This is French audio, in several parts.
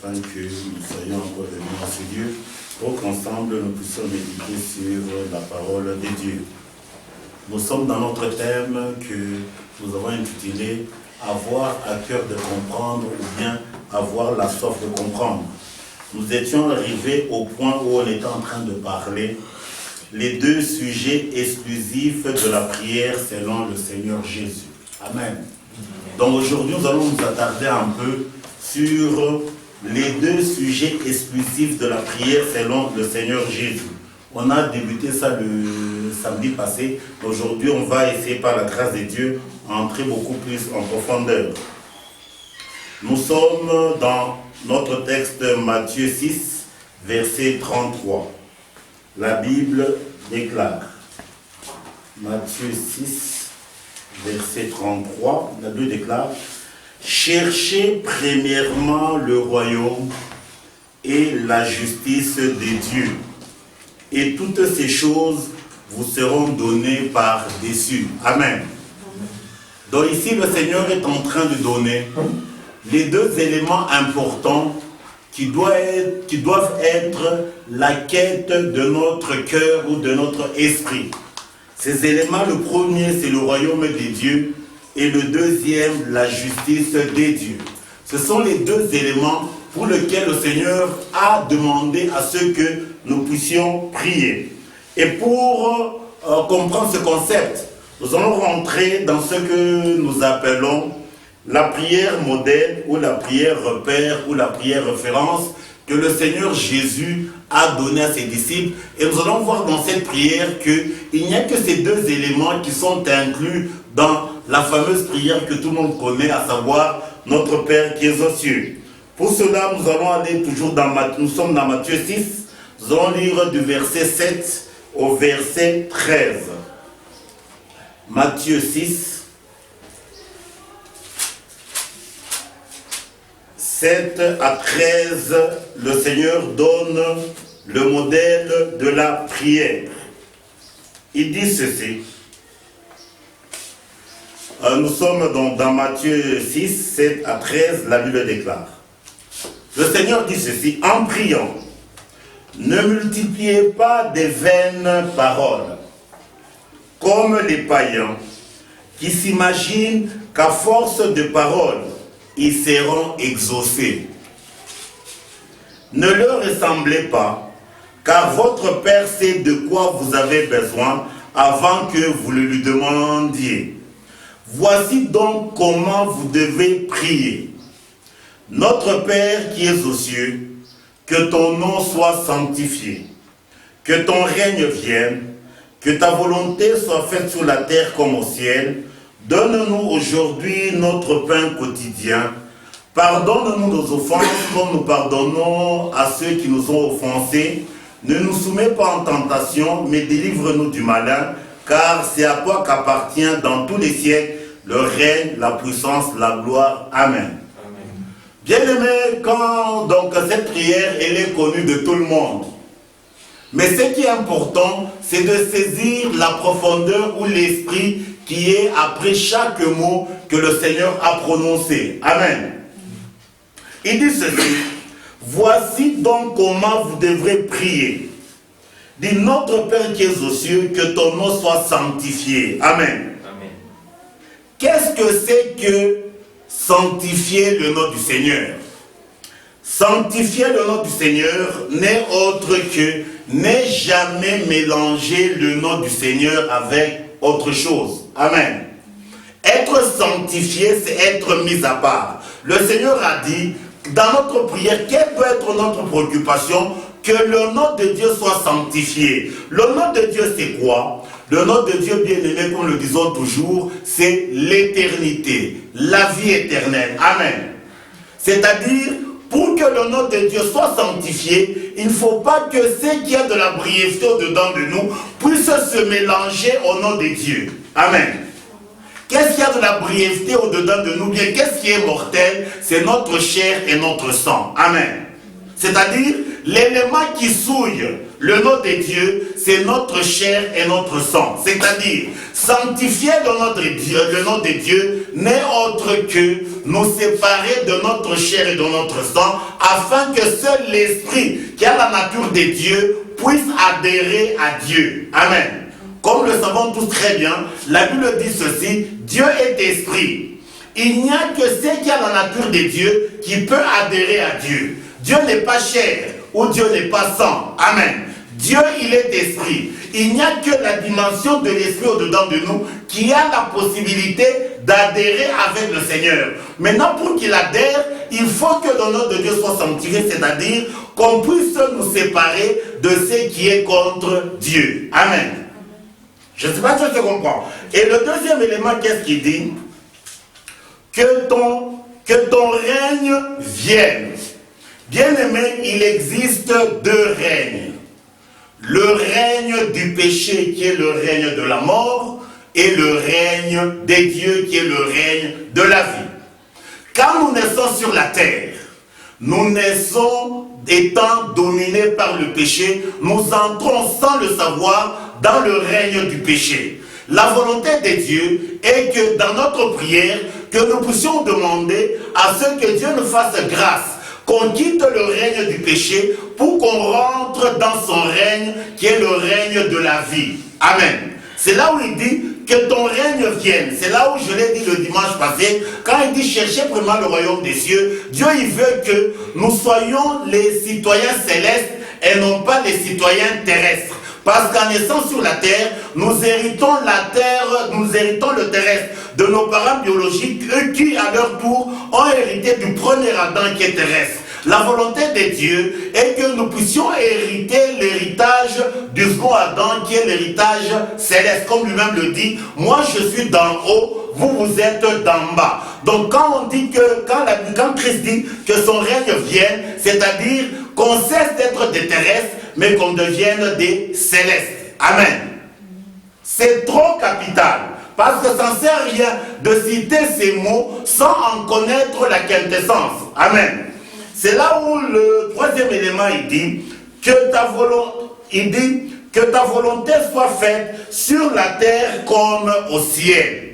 afin que nous soyons encore venus à ce Dieu pour qu'ensemble nous puissions méditer sur la parole de Dieu. Nous sommes dans notre thème que nous avons intitulé « Avoir à cœur de comprendre » ou bien « Avoir la soif de comprendre ». Nous étions arrivés au point où on était en train de parler les deux sujets exclusifs de la prière selon le Seigneur Jésus. Amen. Donc aujourd'hui, nous allons nous attarder un peu sur les deux sujets exclusifs de la prière selon le Seigneur Jésus. On a débuté ça le samedi passé. Aujourd'hui, on va essayer par la grâce de Dieu entrer beaucoup plus en profondeur. Nous sommes dans notre texte Matthieu 6, verset 33. La Bible déclare, Matthieu 6, verset 33, la Bible déclare, « Cherchez premièrement le royaume et la justice des dieux, et toutes ces choses vous seront données par-dessus. » Amen. Donc ici, le Seigneur est en train de donner les deux éléments importants qui doivent être la quête de notre cœur ou de notre esprit. Ces éléments, le premier, c'est le royaume des dieux, et le deuxième, la justice des dieux. Ce sont les deux éléments pour lesquels le Seigneur a demandé à ce que nous puissions prier. Et pour comprendre ce concept, nous allons rentrer dans ce que nous appelons la prière modèle ou la prière repère ou la prière référence que le Seigneur Jésus a donné à ses disciples. Et nous allons voir dans cette prière qu'il n'y a que ces deux éléments qui sont inclus dans la fameuse prière que tout le monde connaît, à savoir notre Père qui est aux cieux. Pour cela, nous allons aller toujours nous sommes dans Matthieu 6, nous allons lire du verset 7 au verset 13. Matthieu 6, 7 à 13, le Seigneur donne le modèle de la prière. Il dit ceci. Nous sommes donc dans Matthieu 6, 7 à 13, la Bible déclare. Le Seigneur dit ceci, en priant, ne multipliez pas des vaines paroles, comme les païens, qui s'imaginent qu'à force de paroles, ils seront exaucés. Ne leur ressemblez pas, car votre Père sait de quoi vous avez besoin avant que vous le lui demandiez. Voici donc comment vous devez prier. Notre Père qui es aux cieux, que ton nom soit sanctifié, que ton règne vienne, que ta volonté soit faite sur la terre comme au ciel. Donne-nous aujourd'hui notre pain quotidien. Pardonne-nous nos offenses comme nous pardonnons à ceux qui nous ont offensés. Ne nous soumets pas en tentation, mais délivre-nous du malin, car c'est à toi qu'appartient dans tous les siècles le règne, la puissance, la gloire. Amen. Bien-aimés, quand donc cette prière, elle est connue de tout le monde. Mais ce qui est important, c'est de saisir la profondeur ou l'esprit qui est après chaque mot que le Seigneur a prononcé. Amen. Il dit ceci, voici donc comment vous devrez prier. Dit notre Père qui est aux cieux, que ton nom soit sanctifié. Amen. Amen. Qu'est-ce que c'est que sanctifier le nom du Seigneur? Sanctifier le nom du Seigneur n'est autre que ne jamais mélanger le nom du Seigneur avec autre chose. Amen. Être sanctifié, c'est être mis à part. Le Seigneur a dit, dans notre prière, quelle peut être notre préoccupation? Que le nom de Dieu soit sanctifié. Le nom de Dieu, c'est quoi? Le nom de Dieu, bien aimé, comme le disons toujours, c'est l'éternité, la vie éternelle. Amen. C'est-à-dire, pour que le nom de Dieu soit sanctifié, il ne faut pas que ce qui a de la brièveté au-dedans de nous puisse se mélanger au nom de Dieu. Amen. Qu'est-ce qu'il y a de la brièveté au-dedans de nous? Bien, qu'est-ce qui est mortel? C'est notre chair et notre sang. Amen. C'est-à-dire, l'élément qui souille le nom de Dieu, c'est notre chair et notre sang. C'est-à-dire, sanctifier le nom de Dieu n'est autre que nous séparer de notre chair et de notre sang, afin que seul l'esprit qui a la nature de Dieu puisse adhérer à Dieu. Amen. Comme le savons tous très bien, la Bible dit ceci, Dieu est esprit. Il n'y a que ce qui a la nature de Dieu qui peut adhérer à Dieu. Dieu n'est pas chair ou Dieu n'est pas sang. Amen. Dieu, il est esprit. Il n'y a que la dimension de l'esprit au-dedans de nous qui a la possibilité d'adhérer avec le Seigneur. Maintenant, pour qu'il adhère, il faut que le nom de Dieu soit sanctifié, c'est-à-dire qu'on puisse nous séparer de ce qui est contre Dieu. Amen. Je ne sais pas si tu comprends. Et le deuxième élément, qu'est-ce qu'il dit? Que ton règne vienne. Bien-aimé, il existe deux règnes. Le règne du péché qui est le règne de la mort et le règne des dieux qui est le règne de la vie. Quand nous naissons sur la terre, nous naissons étant dominés par le péché, nous entrons sans le savoir dans le règne du péché. La volonté de Dieu est que dans notre prière, que nous puissions demander à ce que Dieu nous fasse grâce, qu'on quitte le règne du péché pour qu'on rentre dans son règne qui est le règne de la vie. Amen. C'est là où il dit que ton règne vienne. C'est là où je l'ai dit le dimanche passé, quand il dit cherchez vraiment le royaume des cieux. Dieu il veut que nous soyons les citoyens célestes et non pas les citoyens terrestres. Parce qu'en naissant sur la terre, nous héritons la terre, nous héritons le terrestre de nos parents biologiques, eux qui à leur tour ont hérité du premier Adam qui est terrestre. La volonté de Dieu est que nous puissions hériter l'héritage du second Adam qui est l'héritage céleste. Comme lui-même le dit, moi je suis d'en haut, vous êtes d'en bas. Donc quand on dit que, quand Christ dit que son règne vienne, c'est-à-dire qu'on cesse d'être des terrestres, mais qu'on devienne des célestes. Amen. C'est trop capital. Parce que ça ne sert à rien de citer ces mots sans en connaître la quintessence. Amen. C'est là où le troisième élément, il dit que ta volonté soit faite sur la terre comme au ciel.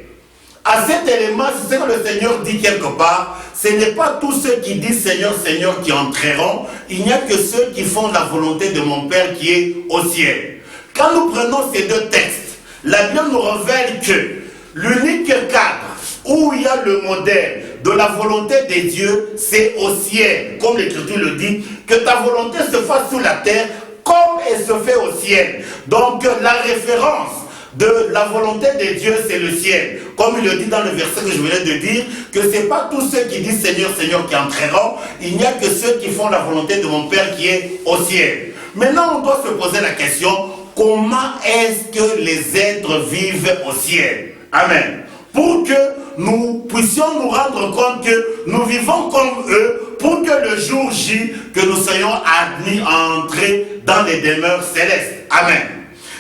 À cet élément, c'est ce que le Seigneur dit quelque part, ce n'est pas tous ceux qui disent Seigneur, Seigneur qui entreront, il n'y a que ceux qui font la volonté de mon Père qui est au ciel. Quand nous prenons ces deux textes, la Bible nous révèle que l'unique cadre où il y a le modèle de la volonté de Dieu, c'est au ciel. Comme l'Écriture le dit, que ta volonté se fasse sur la terre comme elle se fait au ciel. Donc la référence de la volonté de Dieu, c'est le ciel. Comme il le dit dans le verset que je venais de dire, que ce n'est pas tous ceux qui disent Seigneur, Seigneur qui entreront, il n'y a que ceux qui font la volonté de mon Père qui est au ciel. Maintenant, on doit se poser la question, comment est-ce que les êtres vivent au ciel? Amen. Pour que nous puissions nous rendre compte que nous vivons comme eux, pour que le jour J, que nous soyons admis à entrer dans les demeures célestes. Amen.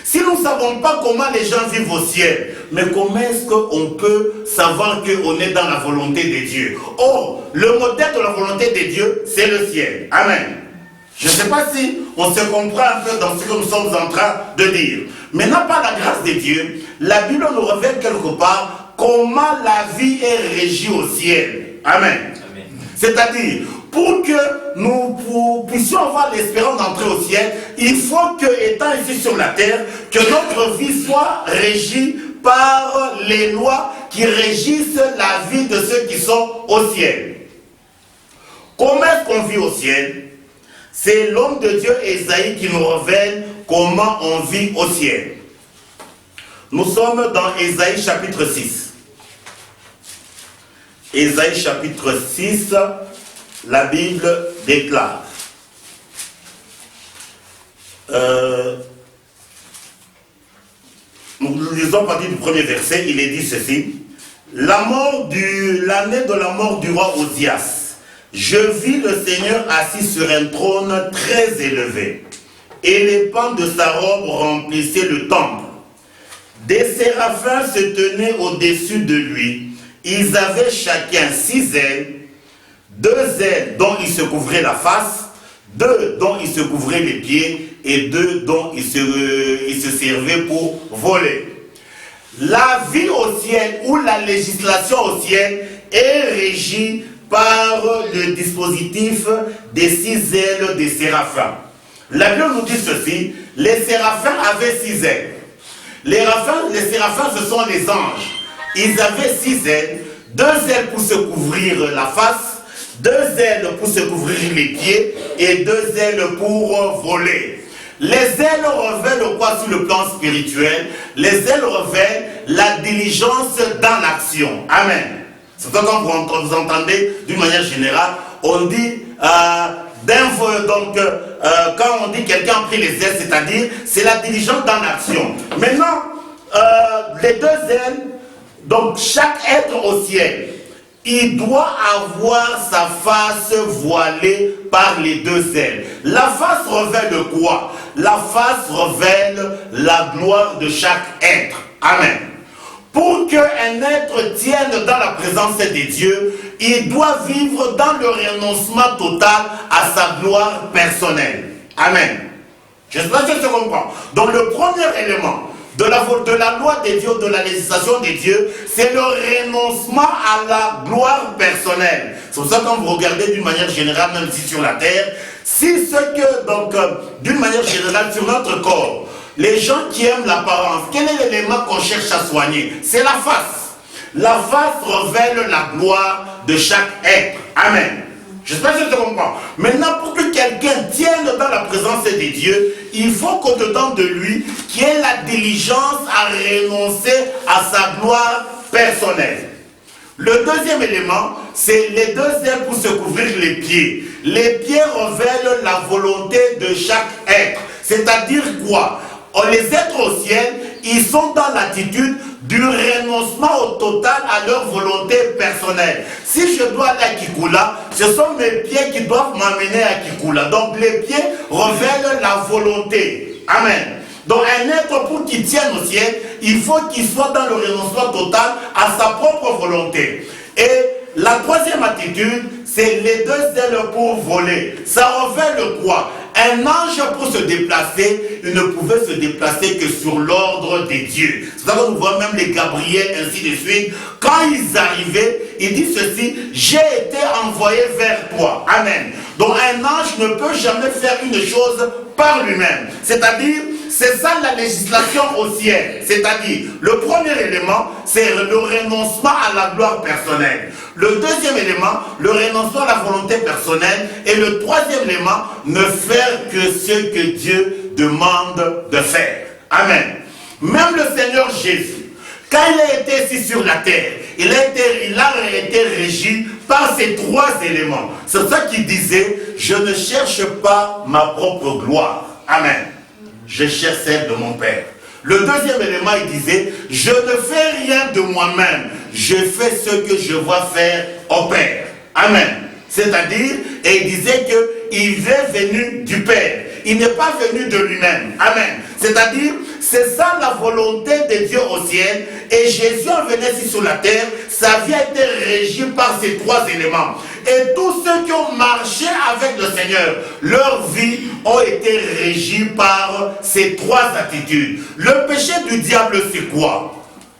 Si nous ne savons pas comment les gens vivent au ciel, mais comment est-ce qu'on peut savoir qu'on est dans la volonté de Dieu? Or, le modèle de la volonté de Dieu, c'est le ciel. Amen. Je ne sais pas si on se comprend un peu dans ce que nous sommes en train de dire. Maintenant, par la grâce de Dieu, la Bible nous révèle quelque part comment la vie est régie au ciel. Amen. Amen. C'est-à-dire, pour que nous puissions avoir l'espérance d'entrer au ciel, il faut que, étant ici sur la terre, que notre vie soit régie par les lois qui régissent la vie de ceux qui sont au ciel. Comment est-ce qu'on vit au ciel? C'est l'homme de Dieu Ésaïe qui nous révèle comment on vit au ciel. Nous sommes dans Ésaïe chapitre 6. Ésaïe chapitre 6, la Bible déclare. Nous lisons à partir du premier verset, il est dit ceci. L'année de la mort du roi Osias, je vis le Seigneur assis sur un trône très élevé, et les pans de sa robe remplissaient le temple. Des séraphins se tenaient au-dessus de lui. Ils avaient chacun 6 ailes, 2 ailes dont ils se couvraient la face, 2 dont il se couvrait les pieds et 2 dont il se servait pour voler. La vie au ciel ou la législation au ciel est régie par le dispositif des 6 ailes des séraphins. La Bible nous dit ceci, les séraphins avaient 6 ailes. Les séraphins, ce sont les anges. Ils avaient 6 ailes, 2 ailes pour se couvrir la face, 2 ailes pour se couvrir les pieds et 2 ailes pour voler. Les ailes révèlent quoi sur le plan spirituel? Les ailes révèlent la diligence dans l'action. Amen. C'est ça quand vous entendez d'une manière générale, on dit quand on dit quelqu'un a pris les ailes, c'est-à-dire c'est la diligence dans l'action. Maintenant, les 2 ailes, donc chaque être au ciel, il doit avoir sa face voilée par les 2 ailes. La face révèle quoi? La face révèle la gloire de chaque être. Amen. Pour qu'un être tienne dans la présence des dieux, il doit vivre dans le renoncement total à sa gloire personnelle. Amen. J'espère que tu comprends. Donc le premier élément de la loi des dieux, de la législation des dieux, c'est le renoncement à la gloire personnelle. C'est pour ça que quand vous regardez d'une manière générale, même ici sur la terre, si ce que, donc, d'une manière générale, sur notre corps, les gens qui aiment l'apparence, quel est l'élément qu'on cherche à soigner? C'est la face. La face révèle la gloire de chaque être. Amen. J'espère que tu comprends. Maintenant, pour que quelqu'un tienne dans la présence des dieux, il faut qu'au-dedans de lui, qu'il ait la diligence à renoncer à sa gloire personnelle. Le deuxième élément, c'est les 2 ailes pour se couvrir les pieds. Les pieds révèlent la volonté de chaque être. C'est-à-dire quoi? Les êtres au ciel, ils sont dans l'attitude du renoncement au total à leur volonté personnelle. Si je dois aller à Kikoula, ce sont mes pieds qui doivent m'amener à Kikoula. Donc les pieds révèlent la volonté. Amen. Donc un être pour qu'il tienne au ciel, il faut qu'il soit dans le renoncement total à sa propre volonté. Et la troisième attitude, c'est les 2 ailes pour voler. Ça révèle quoi? Un ange pour se déplacer, il ne pouvait se déplacer que sur l'ordre des dieux. C'est ça qu'on voit même les Gabriel, ainsi de suite. Quand ils arrivaient, ils disent ceci, j'ai été envoyé vers toi. Amen. Donc un ange ne peut jamais faire une chose par lui-même. C'est-à-dire, c'est ça la législation au ciel. C'est-à-dire, le premier élément, c'est le renoncement à la gloire personnelle. Le deuxième élément, le renoncement à la volonté personnelle. Et le troisième élément, ne faire que ce que Dieu demande de faire. Amen. Même le Seigneur Jésus, quand il a été ici sur la terre, il a été régi par ces 3 éléments. C'est ça qu'il disait, je ne cherche pas ma propre gloire. Amen. Je cherche celle de mon Père. Le deuxième élément, il disait, je ne fais rien de moi-même. Je fais ce que je vois faire au Père. Amen. C'est-à-dire, et il disait qu'il est venu du Père. Il n'est pas venu de lui-même. Amen. C'est-à-dire, c'est ça la volonté de Dieu au ciel. Et Jésus en venait ici sur la terre. Sa vie a été régie par ces 3 éléments. Et tous ceux qui ont marché avec le Seigneur, leur vie ont été régie par ces 3 attitudes. Le péché du diable, c'est quoi?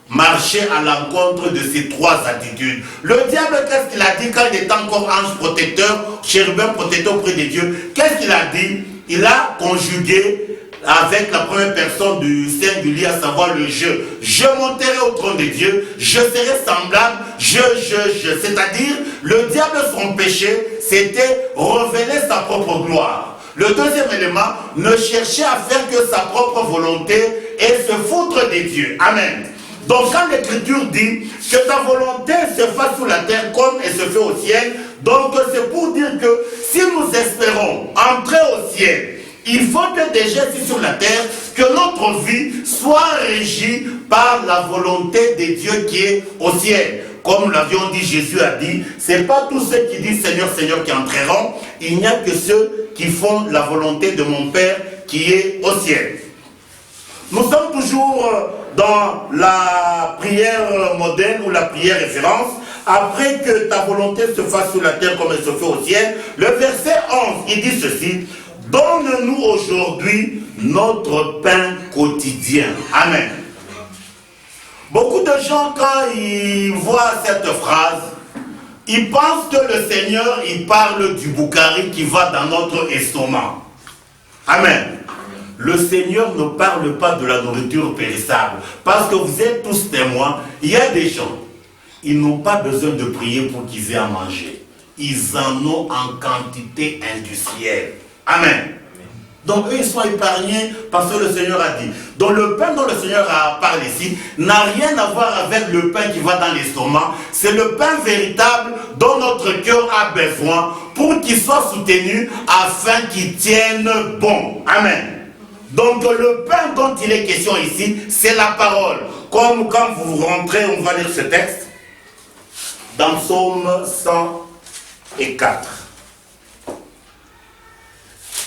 Marcher à l'encontre de ces 3 attitudes. Le diable, qu'est-ce qu'il a dit quand il était encore ange protecteur, chérubin protecteur auprès de Dieu? Qu'est-ce qu'il a dit? Il a conjugué avec la première personne du singulier, à savoir le je. Je monterai au trône de Dieu, je serai semblable, c'est-à-dire, le diable, son péché, c'était révéler sa propre gloire. Le deuxième élément, ne chercher à faire que sa propre volonté et se foutre des dieux. Amen. Donc quand l'Écriture dit que ta volonté se fasse sur la terre comme elle se fait au ciel, donc c'est pour dire que si nous espérons entrer au ciel, il faut que déjà ici sur la terre, que notre vie soit régie par la volonté de Dieu qui est au ciel. Comme l'avion dit, Jésus a dit, c'est pas tous ceux qui disent Seigneur, Seigneur qui entreront, il n'y a que ceux qui font la volonté de mon Père qui est au ciel. Nous sommes toujours dans la prière moderne ou la prière référence. Après que ta volonté se fasse sur la terre comme elle se fait au ciel, le verset 11 il dit ceci, donne-nous aujourd'hui notre pain quotidien. Amen. Beaucoup de gens, quand ils voient cette phrase, ils pensent que le Seigneur, il parle du Boukari qui va dans notre estomac. Amen. Le Seigneur ne parle pas de la nourriture périssable. Parce que vous êtes tous témoins, il y a des gens, ils n'ont pas besoin de prier pour qu'ils aient à manger. Ils en ont en quantité industrielle. Amen. Donc eux, ils sont épargnés parce que le Seigneur a dit. Donc le pain dont le Seigneur parle ici n'a rien à voir avec le pain qui va dans l'estomac. C'est le pain véritable dont notre cœur a besoin pour qu'il soit soutenu afin qu'il tienne bon. Amen. Donc le pain dont il est question ici, c'est la parole. Comme quand vous rentrez, on va lire ce texte dans Psaume 104.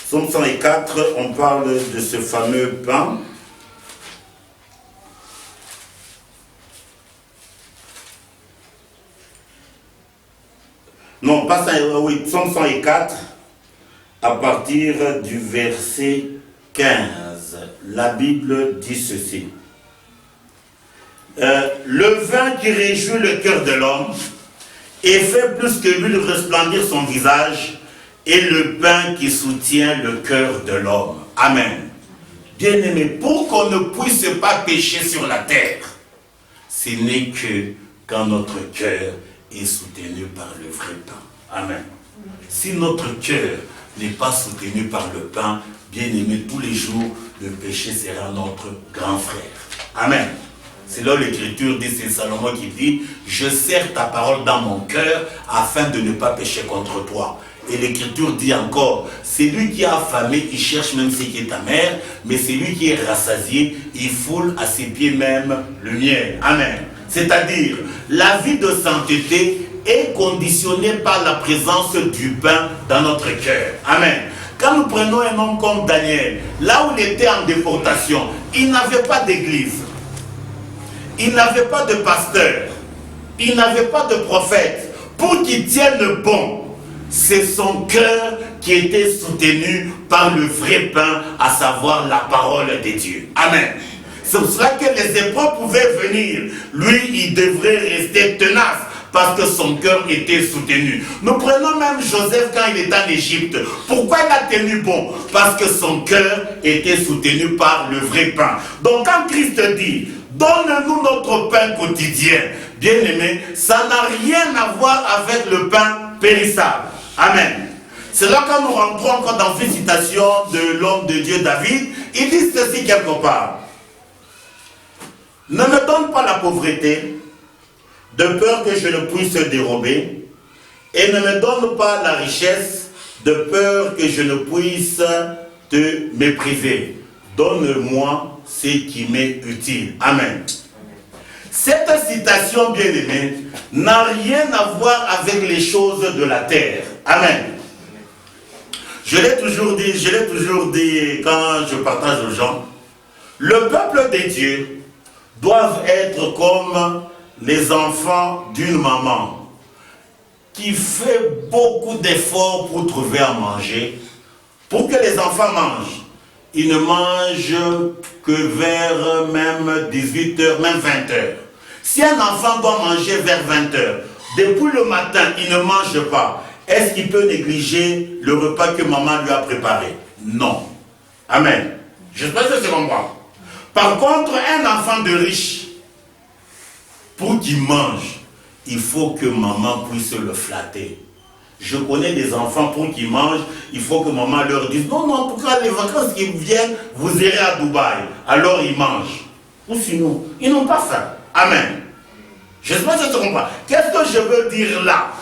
Psaume 104, on parle de ce fameux pain. Non, pas ça, oui, Psaume 104, à partir du verset 15. La Bible dit ceci. Le vin qui réjouit le cœur de l'homme et fait plus que l'huile resplendir son visage, et le pain qui soutient le cœur de l'homme. Amen. Bien-aimés, pour qu'on ne puisse pas pécher sur la terre, ce n'est que quand notre cœur est soutenu par le vrai pain. Amen. Si notre cœur n'est pas soutenu par le pain, bien-aimés, tous les jours, le péché sera notre grand frère. Amen. C'est là l'Écriture dit, c'est Salomon qui dit, je serre ta parole dans mon cœur afin de ne pas pécher contre toi. Et l'Écriture dit encore, c'est lui qui a affamé, il cherche même ce qui est amer, mais c'est lui qui est rassasié, il foule à ses pieds même le miel. Amen. C'est-à-dire, la vie de sainteté est conditionnée par la présence du pain dans notre cœur. Amen. Quand nous prenons un homme comme Daniel, là où il était en déportation, il n'avait pas d'église, il n'avait pas de pasteur, il n'avait pas de prophète. Pour qu'il tienne bon, c'est son cœur qui était soutenu par le vrai pain, à savoir la parole de Dieu. Amen. C'est pour cela que les épreuves pouvaient venir. Lui, il devrait rester tenace parce que son cœur était soutenu. Nous prenons même Joseph quand il est en Égypte. Pourquoi il a tenu bon? Parce que son cœur était soutenu par le vrai pain. Donc quand Christ dit, donne-nous notre pain quotidien, bien-aimé, ça n'a rien à voir avec le pain périssable. Amen. C'est là quand nous rentrons encore dans une citation de l'homme de Dieu David, il dit ceci quelque part. Ne me donne pas la pauvreté, de peur que je ne puisse dérober, et ne me donne pas la richesse, de peur que je ne puisse te mépriser. Donne-moi ce qui m'est utile. Amen. Cette citation, bien-aimée, n'a rien à voir avec les choses de la terre. Amen. Je l'ai toujours dit quand je partage aux gens, le peuple des dieux doivent être comme les enfants d'une maman qui fait beaucoup d'efforts pour trouver à manger. Pour que les enfants mangent, ils ne mangent que vers même 18h, même 20h. Si un enfant doit manger vers 20h, depuis le matin, il ne mange pas, est-ce qu'il peut négliger le repas que maman lui a préparé? Non. Amen. J'espère que c'est comprendre. Par contre, un enfant de riche, pour qu'il mange, il faut que maman puisse le flatter. Je connais des enfants, pour qu'ils mangent, il faut que maman leur dise, non, non, en tout cas, les vacances qui viennent, vous irez à Dubaï. Alors ils mangent. Ou sinon, ils n'ont pas faim. Amen. J'espère que tu comprends. Qu'est-ce que je veux dire là?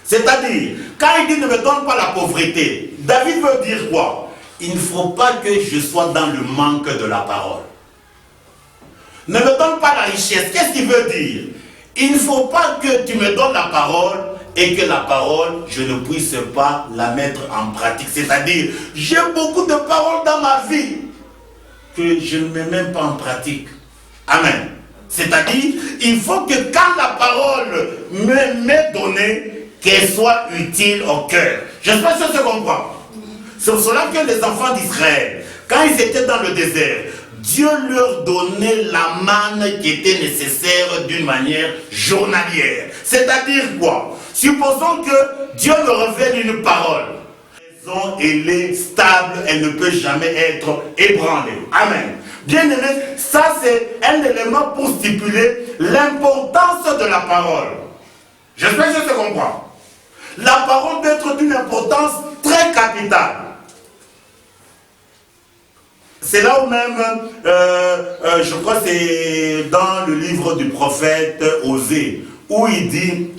C'est-à-dire, quand il dit ne me donne pas la pauvreté, David veut dire quoi? Il ne faut pas que je sois dans le manque de la parole. Ne me donne pas la richesse. Qu'est-ce qu'il veut dire? Il ne faut pas que tu me donnes la parole et que la parole, je ne puisse pas la mettre en pratique. C'est-à-dire, j'ai beaucoup de paroles dans ma vie que je ne mets même pas en pratique. Amen. C'est-à-dire, il faut que quand la parole m'est donnée, qu'elle soit utile au cœur. J'espère que ça se comprend. C'est pour cela que les enfants d'Israël, quand ils étaient dans le désert, Dieu leur donnait la manne qui était nécessaire d'une manière journalière. C'est-à-dire quoi? Supposons que Dieu me révèle une parole. Elle est stable, elle ne peut jamais être ébranlée. Amen. Bien aimé, ça c'est un élément pour stipuler l'importance de la parole. J'espère que je comprends. La parole peut être d'une importance très capitale. C'est là où même, je crois que c'est dans le livre du prophète Osée, où il dit,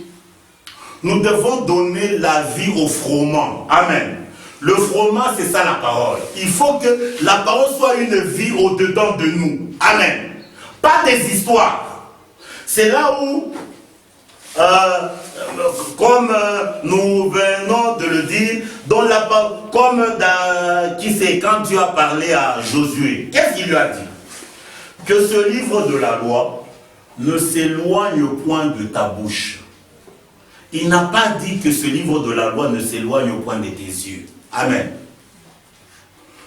nous devons donner la vie au froment. Amen. Le froment, c'est ça la parole. Il faut que la parole soit une vie au-dedans de nous. Amen. Pas des histoires. C'est là où, comme nous venons de le dire, comme qui c'est quand tu as parlé à Josué, qu'est-ce qu'il lui a dit? Que ce livre de la loi ne s'éloigne point de ta bouche. Il n'a pas dit que ce livre de la loi ne s'éloigne au point de tes yeux. Amen.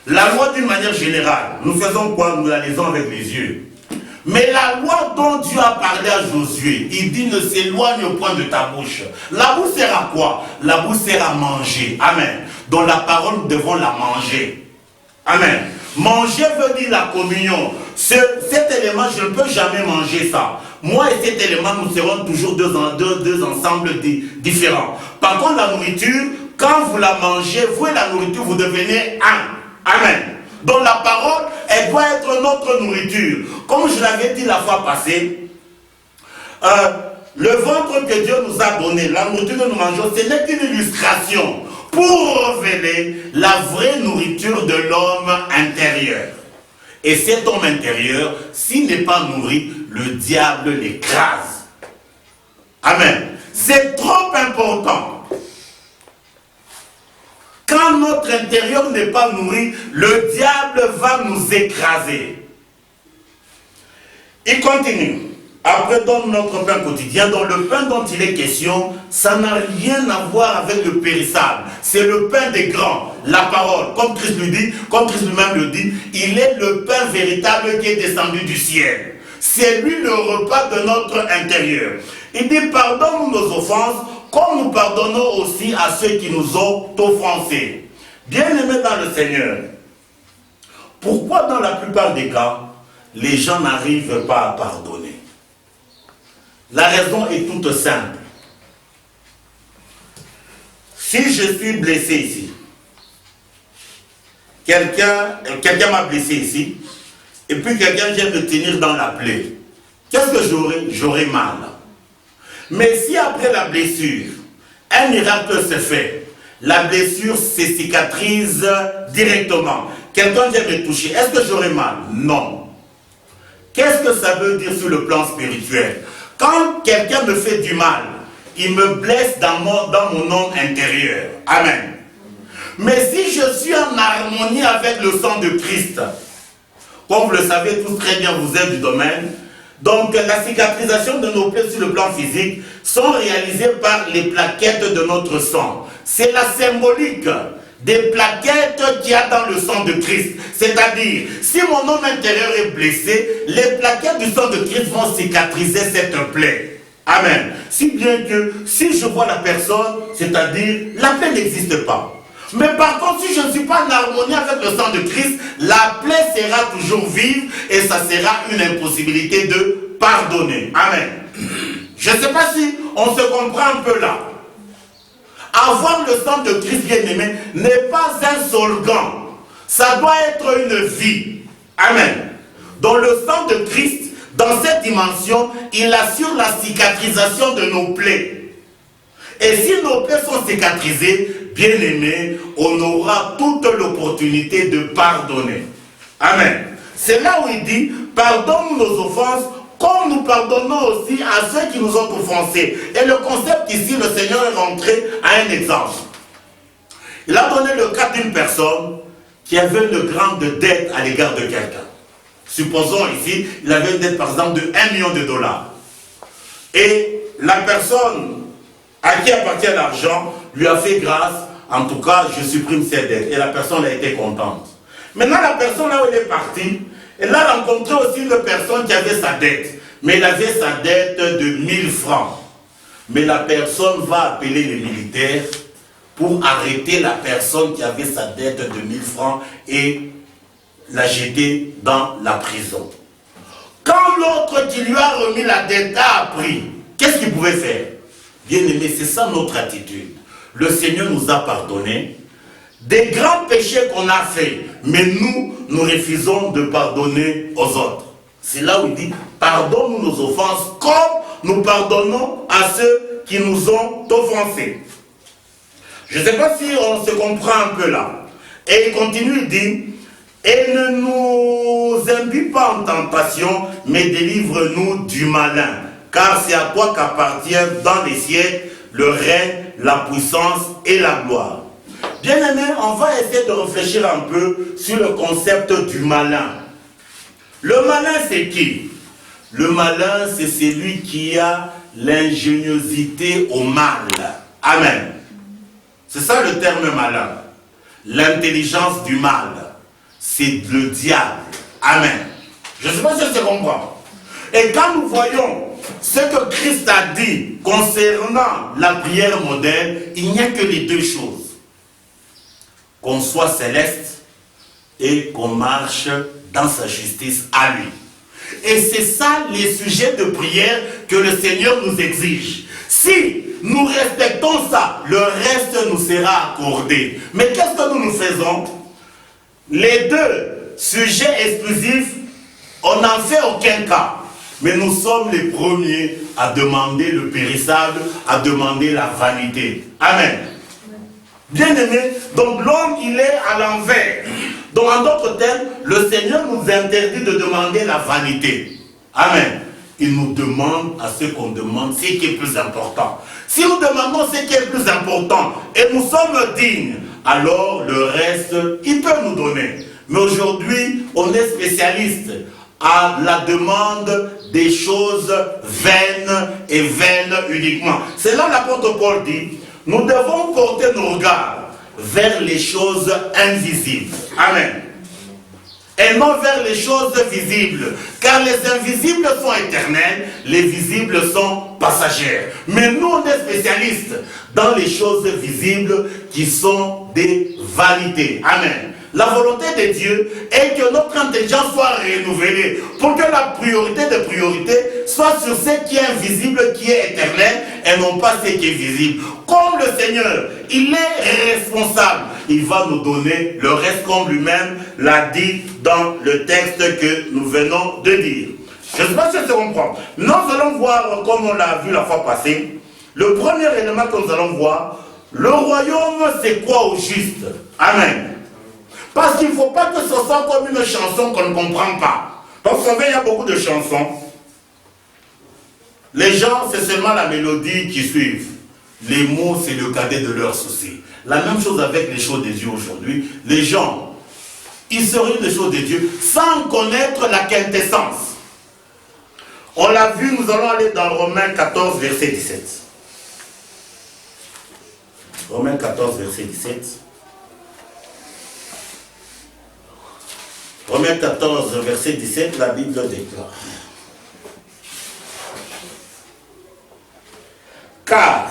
La loi d'une manière générale, nous faisons quoi? Nous la lisons avec les yeux. Mais la loi dont Dieu a parlé à Josué, il dit ne s'éloigne au point de ta bouche. La bouche sert à quoi? La bouche sert à manger. Amen. Donc la parole, nous devons la manger. Amen. Manger veut dire la communion. Cet élément, je ne peux jamais manger ça. Moi et cet élément, nous serons toujours deux ensembles différents. Par contre, la nourriture, quand vous la mangez, vous et la nourriture, vous devenez un. Amen. Donc la parole, elle doit être notre nourriture. Comme je l'avais dit la fois passée, le ventre que Dieu nous a donné, la nourriture que nous mangeons, ce n'est qu'une illustration pour révéler la vraie nourriture de l'homme intérieur. Et cet homme intérieur, s'il n'est pas nourri, le diable l'écrase. Amen. C'est trop important. Quand notre intérieur n'est pas nourri, le diable va nous écraser. Il continue. Après, dans notre pain quotidien, dans le pain dont il est question, ça n'a rien à voir avec le périssable. C'est le pain des grands, la parole. Comme Christ lui dit, comme Christ lui-même le dit, il est le pain véritable qui est descendu du ciel. C'est lui le repas de notre intérieur. Il dit, pardonne-nous nos offenses, comme nous pardonnons aussi à ceux qui nous ont offensés. Bien-aimés dans le Seigneur, pourquoi dans la plupart des cas, les gens n'arrivent pas à pardonner? La raison est toute simple. Si je suis blessé ici, quelqu'un m'a blessé ici, et puis quelqu'un vient me tenir dans la plaie, qu'est-ce que j'aurai? J'aurai mal. Mais si après la blessure, un miracle se fait, la blessure se cicatrise directement, quelqu'un vient me toucher, est-ce que j'aurai mal? Non. Qu'est-ce que ça veut dire sur le plan spirituel? Quand quelqu'un me fait du mal, il me blesse dans mon homme intérieur. Amen. Mais si je suis en harmonie avec le sang de Christ, comme vous le savez tous très bien, vous êtes du domaine, donc la cicatrisation de nos plaies sur le plan physique sont réalisées par les plaquettes de notre sang. C'est la symbolique des plaquettes qu'il y a dans le sang de Christ. C'est-à-dire, si mon homme intérieur est blessé, les plaquettes du sang de Christ vont cicatriser cette plaie. Amen. Si bien que, si je vois la personne, c'est-à-dire, la plaie n'existe pas. Mais par contre, si je ne suis pas en harmonie avec le sang de Christ, la plaie sera toujours vive et ça sera une impossibilité de pardonner. Amen. Je ne sais pas si on se comprend un peu là. Avoir le sang de Christ bien-aimé n'est pas un slogan. Ça doit être une vie. Amen. Donc le sang de Christ, dans cette dimension, il assure la cicatrisation de nos plaies. Et si nos plaies sont cicatrisées, bien-aimés, on aura toute l'opportunité de pardonner. Amen. C'est là où il dit, pardonne nos offenses, comme nous pardonnons aussi à ceux qui nous ont offensés. Et le concept ici, le Seigneur est rentré à un exemple. Il a donné le cas d'une personne qui avait une grande dette à l'égard de quelqu'un. Supposons ici, il avait une dette par exemple de 1 million de dollars. Et la personne à qui appartient l'argent lui a fait grâce en tout cas, je supprime cette dette. Et la personne a été contente. Maintenant, la personne, là où elle est partie, elle a rencontré aussi une personne qui avait sa dette. Mais elle avait sa dette de 1000 francs. Mais la personne va appeler les militaires pour arrêter la personne qui avait sa dette de 1000 francs et la jeter dans la prison. Quand l'autre qui lui a remis la dette a appris, qu'est-ce qu'il pouvait faire? Bien aimé, c'est ça notre attitude. Le Seigneur nous a pardonné des grands péchés qu'on a faits, mais nous refusons de pardonner aux autres. C'est là où il dit, pardonne-nous nos offenses comme nous pardonnons à ceux qui nous ont offensés. Je ne sais pas si on se comprend un peu là. Et il continue, il dit, et ne nous imbuis pas en tentation, mais délivre-nous du malin. Car c'est à toi qu'appartiennent dans les siècles le règne, la puissance et la gloire. Bien aimé, on va essayer de réfléchir un peu sur le concept du malin. Le malin, c'est qui? Le malin, c'est celui qui a l'ingéniosité au mal. Amen. C'est ça le terme malin. L'intelligence du mal. C'est le diable. Amen. Je ne sais pas si je comprends. Et quand nous voyons ce que Christ a dit concernant la prière moderne, il n'y a que les deux choses. Qu'on soit céleste et qu'on marche dans sa justice à lui. Et c'est ça les sujets de prière que le Seigneur nous exige. Si nous respectons ça, le reste nous sera accordé. Mais qu'est-ce que nous faisons? Les deux sujets exclusifs, on n'en fait aucun cas. Mais nous sommes les premiers à demander le périssable, à demander la vanité. Amen. Bien aimé, donc l'homme il est à l'envers. Donc en d'autres termes, le Seigneur nous interdit de demander la vanité. Amen. Il nous demande à ce qu'on demande ce qui est plus important. Si nous demandons ce qui est plus important et nous sommes dignes, alors le reste, il peut nous donner. Mais aujourd'hui, on est spécialiste à la demande des choses vaines et vaines uniquement. C'est là l'apôtre Paul dit, nous devons porter nos regards vers les choses invisibles. Amen. Et non vers les choses visibles. Car les invisibles sont éternels, les visibles sont passagères. Mais nous, on est spécialistes dans les choses visibles qui sont des vanités. Amen. La volonté de Dieu est que notre intelligence soit renouvelée pour que la priorité de priorité soit sur ce qui est invisible, qui est éternel, et non pas ce qui est visible. Comme le Seigneur, il est responsable, il va nous donner le reste comme lui-même l'a dit dans le texte que nous venons de dire. Je ne sais pas si je comprends. Nous allons voir, comme on l'a vu la fois passée, le premier élément que nous allons voir, le royaume c'est quoi au juste? Amen. Parce qu'il ne faut pas que ce soit comme une chanson qu'on ne comprend pas. Donc, vous savez, il y a beaucoup de chansons. Les gens, c'est seulement la mélodie qui suivent. Les mots, c'est le cadet de leurs soucis. La même chose avec les choses de Dieu aujourd'hui. Les gens, ils se rient des choses de Dieu sans connaître la quintessence. On l'a vu, nous allons aller dans Romains 14, verset 17. Romains 14, verset 17. Romains 14, verset 17, la Bible déclare. Car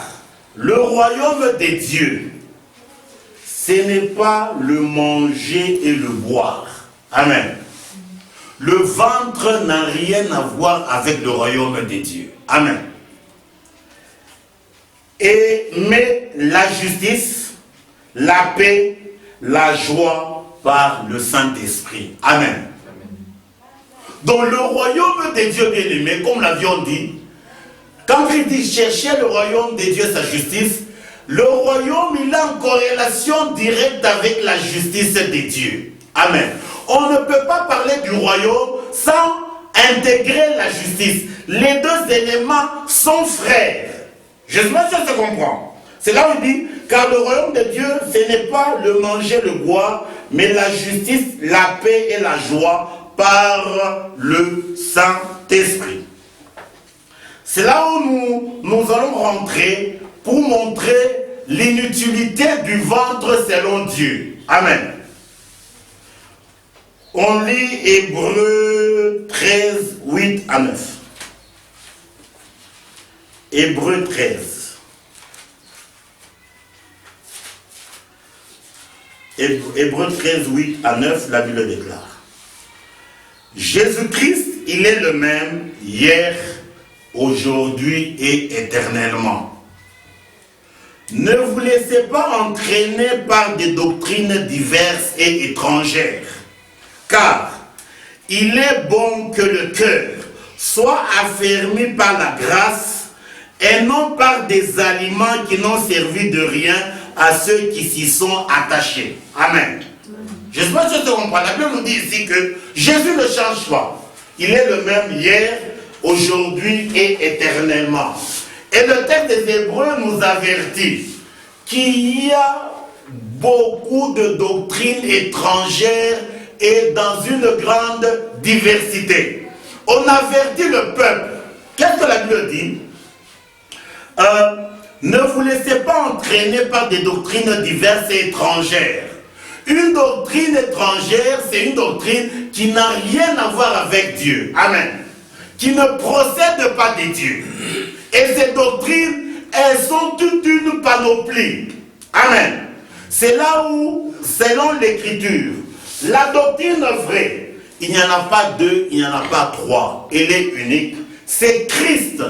le royaume des dieux, ce n'est pas le manger et le boire. Amen. Le ventre n'a rien à voir avec le royaume des dieux. Amen. Mais la justice, la paix, la joie, par le Saint-Esprit. Amen. Dans le royaume des dieux bien-aimés, comme l'avions dit, quand il dit chercher le royaume des dieux, sa justice, le royaume il est en corrélation directe avec la justice des dieux. Amen. On ne peut pas parler du royaume sans intégrer la justice. Les deux éléments sont frères. Je ne sais pas si ça se comprend. C'est là où il dit, car le royaume de Dieu, ce n'est pas le manger, le boire, mais la justice, la paix et la joie par le Saint-Esprit. C'est là où nous allons rentrer pour montrer l'inutilité du ventre selon Dieu. Amen. On lit Hébreux 13, 8 à 9. Hébreux 13. Hébreux 13, 8 à 9, la Bible déclare. Jésus-Christ, il est le même hier, aujourd'hui et éternellement. Ne vous laissez pas entraîner par des doctrines diverses et étrangères, car il est bon que le cœur soit affermi par la grâce et non par des aliments qui n'ont servi de rien à ceux qui s'y sont attachés. Amen. Je ne sais pas si tu comprends. La Bible nous dit ici que Jésus ne change pas. Il est le même hier, aujourd'hui et éternellement. Et le texte des Hébreux nous avertit qu'il y a beaucoup de doctrines étrangères et dans une grande diversité. On avertit le peuple. Qu'est-ce que la Bible dit? Ne vous laissez pas entraîner par des doctrines diverses et étrangères. Une doctrine étrangère, c'est une doctrine qui n'a rien à voir avec Dieu. Amen. Qui ne procède pas de Dieu. Et ces doctrines, elles sont toute une panoplie. Amen. C'est là où, selon l'Écriture, la doctrine vraie, il n'y en a pas deux, il n'y en a pas trois. Elle est unique. C'est Christ,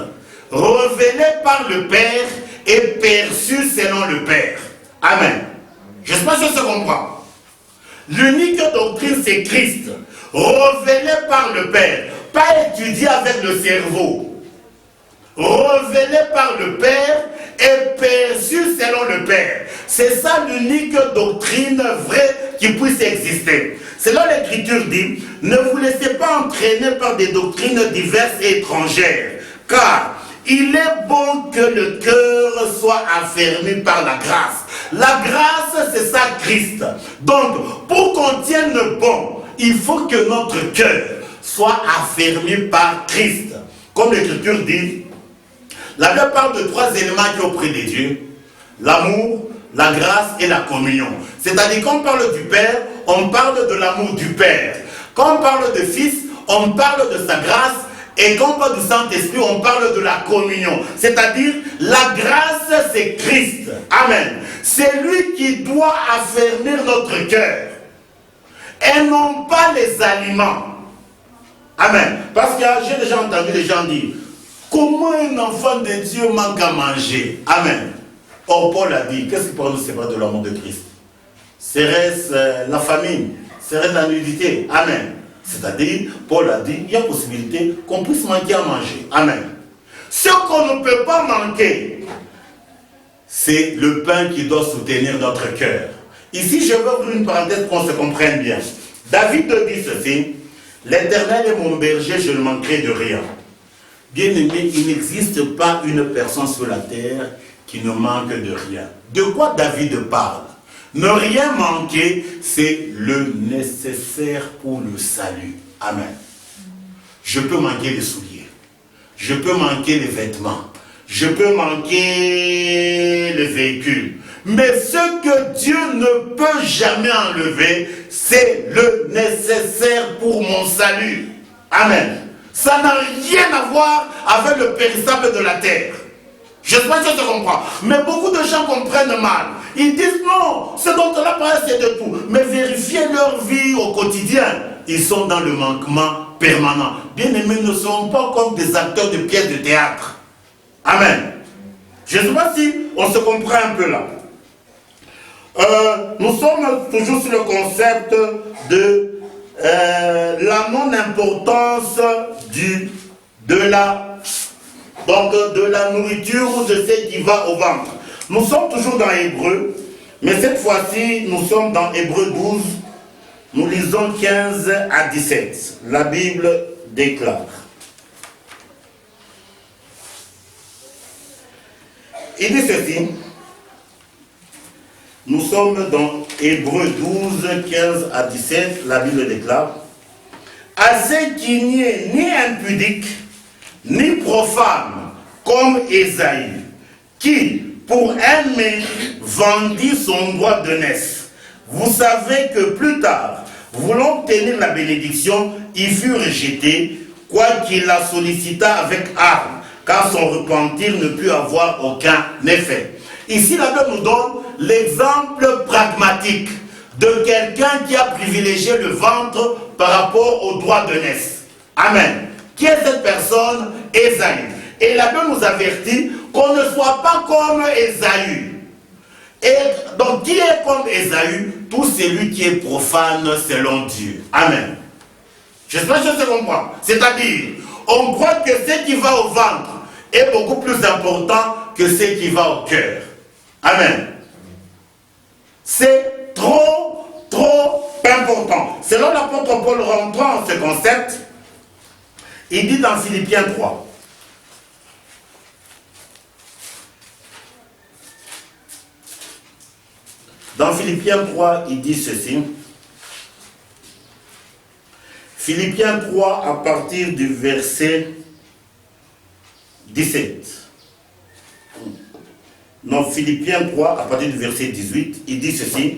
révélé par le Père et perçu selon le Père. Amen. Je ne sais pas si ça comprend. L'unique doctrine, c'est Christ, révélé par le Père, pas étudié avec le cerveau. Révélé par le Père et perçu selon le Père. C'est ça l'unique doctrine vraie qui puisse exister. C'est là l'Écriture dit, ne vous laissez pas entraîner par des doctrines diverses et étrangères, car il est bon que le cœur soit affermi par la grâce. La grâce, c'est ça Christ. Donc, pour qu'on tienne bon, il faut que notre cœur soit affermi par Christ. Comme l'Écriture dit, la Bible parle de trois éléments qui sont auprès de Dieu. L'amour, la grâce et la communion. C'est-à-dire, quand on parle du Père, on parle de l'amour du Père. Quand on parle de Fils, on parle de sa grâce. Et quand on parle du Saint-Esprit, on parle de la communion. C'est-à-dire, la grâce, c'est Christ. Amen. C'est lui qui doit affermir notre cœur. Et non pas les aliments. Amen. Parce que j'ai déjà entendu les gens dire, comment un enfant de Dieu manque à manger? Amen. Or, Paul a dit, qu'est-ce qui peut nous séparer de l'amour de Christ? Serait-ce la famine? Serait-ce la nudité? Amen. C'est-à-dire, Paul a dit, il y a possibilité qu'on puisse manquer à manger. Amen. Ce qu'on ne peut pas manquer, c'est le pain qui doit soutenir notre cœur. Ici, je veux ouvrir une parenthèse pour qu'on se comprenne bien. David dit ceci, l'Éternel est mon berger, je ne manquerai de rien. Bien aimé, il n'existe pas une personne sur la terre qui ne manque de rien. De quoi David parle? Ne rien manquer, c'est le nécessaire pour le salut. Amen. Je peux manquer les souliers. Je peux manquer les vêtements. Je peux manquer les véhicules. Mais ce que Dieu ne peut jamais enlever, c'est le nécessaire pour mon salut. Amen. Ça n'a rien à voir avec le périssable de la terre. Je ne sais pas si tu comprends. Mais beaucoup de gens comprennent mal. Ils disent non, ce dont on a parlé, c'est de tout. Mais vérifiez leur vie au quotidien. Ils sont dans le manquement permanent. Bien-aimés, ne sont pas comme des acteurs de pièces de théâtre. Amen. Je ne sais pas si on se comprend un peu là. Nous sommes toujours sur le concept de la non-importance de la nourriture ou de ce qui va au ventre. Nous sommes toujours dans Hébreu, mais cette fois-ci, nous sommes dans Hébreu 12. Nous lisons 15 à 17. La Bible déclare. Il dit ceci. Nous sommes dans Hébreu 12, 15 à 17. La Bible déclare. À ce qu'il n'y ait ni impudique, ni profane, comme Ésaïe, qui, pour aimer, vendit son droit de naissance. Vous savez que plus tard, voulant obtenir la bénédiction, il fut rejeté, quoiqu'il la sollicita avec arme, car son repentir ne put avoir aucun effet. Ici, la Bible nous donne l'exemple pragmatique de quelqu'un qui a privilégié le ventre par rapport au droit de naissance. Amen. Qui est cette personne? Ésaü. Et la Bible nous avertit qu'on ne soit pas comme Ésaü. Et donc, qui est comme Ésaü? Tout celui qui est profane selon Dieu. Amen. J'espère que je comprends. C'est-à-dire, on croit que ce qui va au ventre est beaucoup plus important que ce qui va au cœur. Amen. C'est trop important. Selon l'apôtre Paul rentrant en ce concept, il dit dans Philippiens 3. Dans Philippiens 3, il dit ceci. Philippiens 3, à partir du verset 17. Non, Philippiens 3, à partir du verset 18, il dit ceci.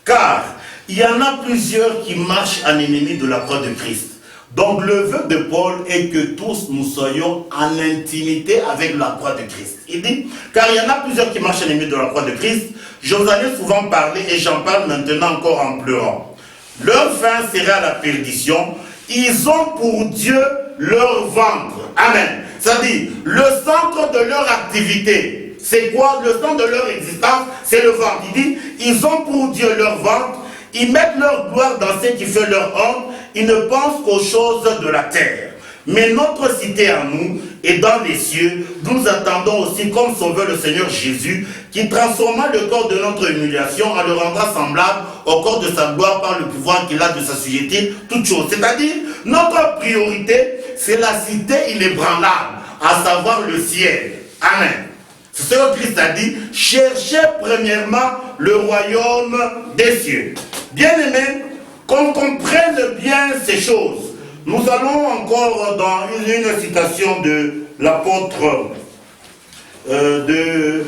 Car il y en a plusieurs qui marchent en ennemi de la croix de Christ. Donc le vœu de Paul est que tous nous soyons en intimité avec la croix de Christ. Il dit, car il y en a plusieurs qui marchent en ennemi de la croix de Christ. Je vous en ai souvent parlé et j'en parle maintenant encore en pleurant. Leur fin sera la perdition. Ils ont pour Dieu leur ventre. Amen. C'est-à-dire, le centre de leur activité, c'est quoi? Le centre de leur existence, c'est le ventre. Il dit, ils ont pour Dieu leur ventre. Ils mettent leur gloire dans ce qui fait leur honte. Ils ne pensent qu'aux choses de la terre. Mais notre cité à nous est dans les cieux, nous attendons aussi comme sauveur le Seigneur Jésus, qui transforma le corps de notre humiliation en le rendra semblable au corps de sa gloire par le pouvoir qu'il a de s'assujettir toutes choses. C'est-à-dire, notre priorité, c'est la cité inébranlable, à savoir le ciel. Amen. C'est ce que Christ a dit, cherchez premièrement le royaume des cieux. Bien-aimés, qu'on comprenne bien ces choses. Nous allons encore dans une citation de l'apôtre de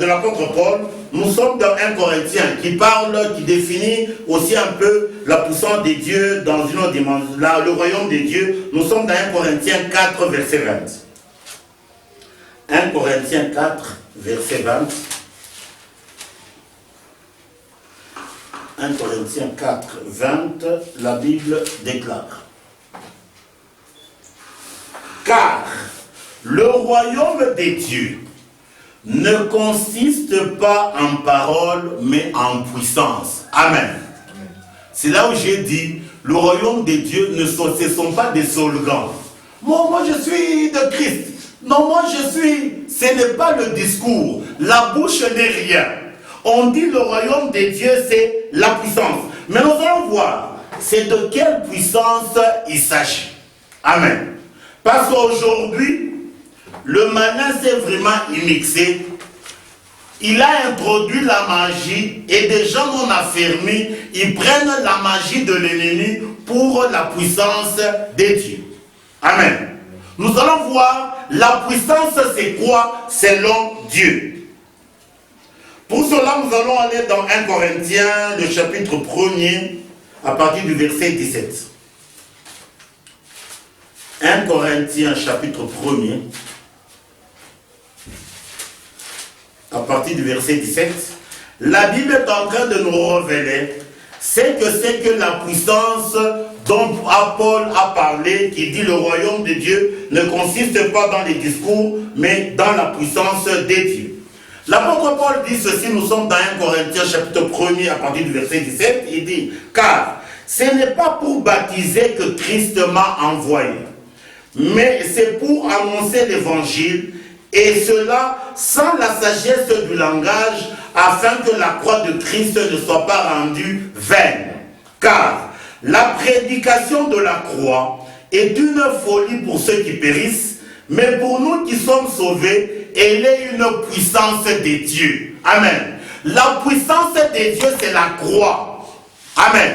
l'apôtre Paul. Nous sommes dans 1 Corinthiens qui parle, qui définit aussi un peu la puissance des dieux dans une autre dimension, le royaume des dieux. Nous sommes dans 1 Corinthiens 4, verset 20. 1 Corinthiens 4, verset 20. 1 Corinthiens 4, 20, la Bible déclare. Car le royaume des dieux ne consiste pas en parole, mais en puissance. Amen. C'est là où j'ai dit, le royaume des dieux, ce ne sont pas des slogans. Moi, je suis de Christ. Non, moi, je suis... Ce n'est pas le discours. La bouche n'est rien. On dit le royaume des dieux, c'est la puissance. Mais nous allons voir, c'est de quelle puissance il s'agit. Amen. Parce qu'aujourd'hui, le malin s'est vraiment immixé. Il a introduit la magie et des gens m'ont affermi, ils prennent la magie de l'ennemi pour la puissance des dieux. Amen. Nous allons voir la puissance c'est quoi selon Dieu. Pour cela, nous allons aller dans 1 Corinthiens, le chapitre 1er, à partir du verset 17. 1 Corinthiens, chapitre 1er, à partir du verset 17. La Bible est en train de nous révéler c'est que la puissance dont Paul a parlé, qui dit le royaume de Dieu, ne consiste pas dans les discours, mais dans la puissance des dieux. L'apôtre Paul dit ceci, nous sommes dans 1 Corinthiens chapitre 1er à partir du verset 17, il dit, car ce n'est pas pour baptiser que Christ m'a envoyé, mais c'est pour annoncer l'évangile, et cela sans la sagesse du langage, afin que la croix de Christ ne soit pas rendue vaine. Car la prédication de la croix est une folie pour ceux qui périssent, mais pour nous qui sommes sauvés, elle est une puissance des dieux. Amen. La puissance des dieux, c'est la croix. Amen.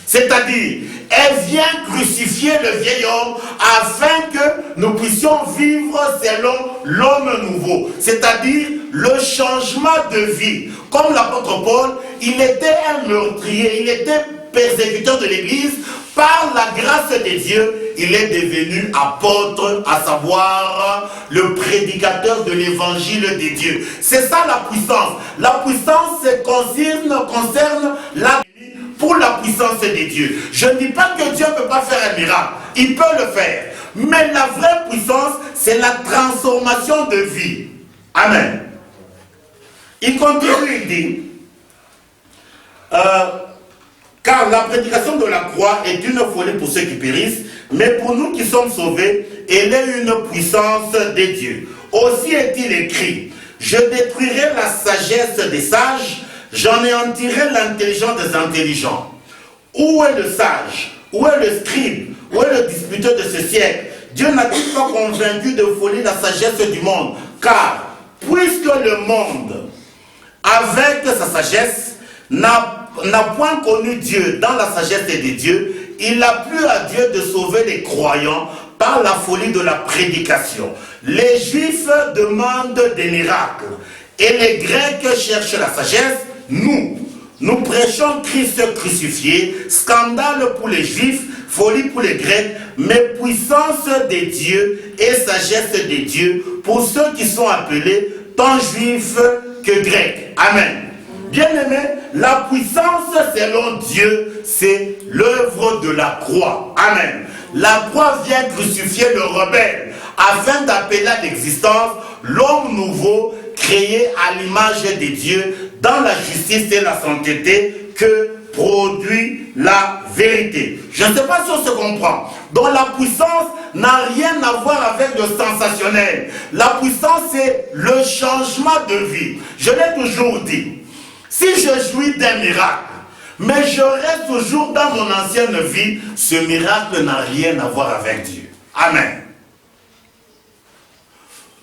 C'est-à-dire, elle vient crucifier le vieil homme afin que nous puissions vivre selon l'homme nouveau. C'est-à-dire le changement de vie. Comme l'apôtre Paul, il était un meurtrier, il était persécuteur de l'Église. Par la grâce de Dieu, il est devenu apôtre, à savoir le prédicateur de l'évangile de Dieu. C'est ça la puissance. La puissance concerne la vie pour la puissance de Dieu. Je ne dis pas que Dieu ne peut pas faire un miracle. Il peut le faire. Mais la vraie puissance, c'est la transformation de vie. Amen. Il continue, il dit, car la prédication de la croix est une folie pour ceux qui périssent, mais pour nous qui sommes sauvés, elle est une puissance de Dieu. Aussi est-il écrit, je détruirai la sagesse des sages, j'anéantirai l'intelligence des intelligents. Où est le sage? Où est le scribe? Où est le disputeur de ce siècle? Dieu n'a-t-il pas convaincu de folie la sagesse du monde? Car, puisque le monde, avec sa sagesse, n'a point connu Dieu dans la sagesse de Dieu, il a plu à Dieu de sauver les croyants par la folie de la prédication. Les Juifs demandent des miracles et les Grecs cherchent la sagesse. Nous prêchons Christ crucifié, scandale pour les Juifs, folie pour les Grecs, mais puissance de Dieu et sagesse de Dieu pour ceux qui sont appelés tant Juifs que Grecs. Amen. Bien-aimé, la puissance selon Dieu, c'est l'œuvre de la croix. Amen. La croix vient crucifier le rebelle afin d'appeler à l'existence l'homme nouveau créé à l'image de Dieu dans la justice et la sainteté que produit la vérité. Je ne sais pas si on se comprend. Donc la puissance n'a rien à voir avec le sensationnel. La puissance, c'est le changement de vie. Je l'ai toujours dit. Si je jouis d'un miracle, mais je reste toujours dans mon ancienne vie, ce miracle n'a rien à voir avec Dieu. Amen.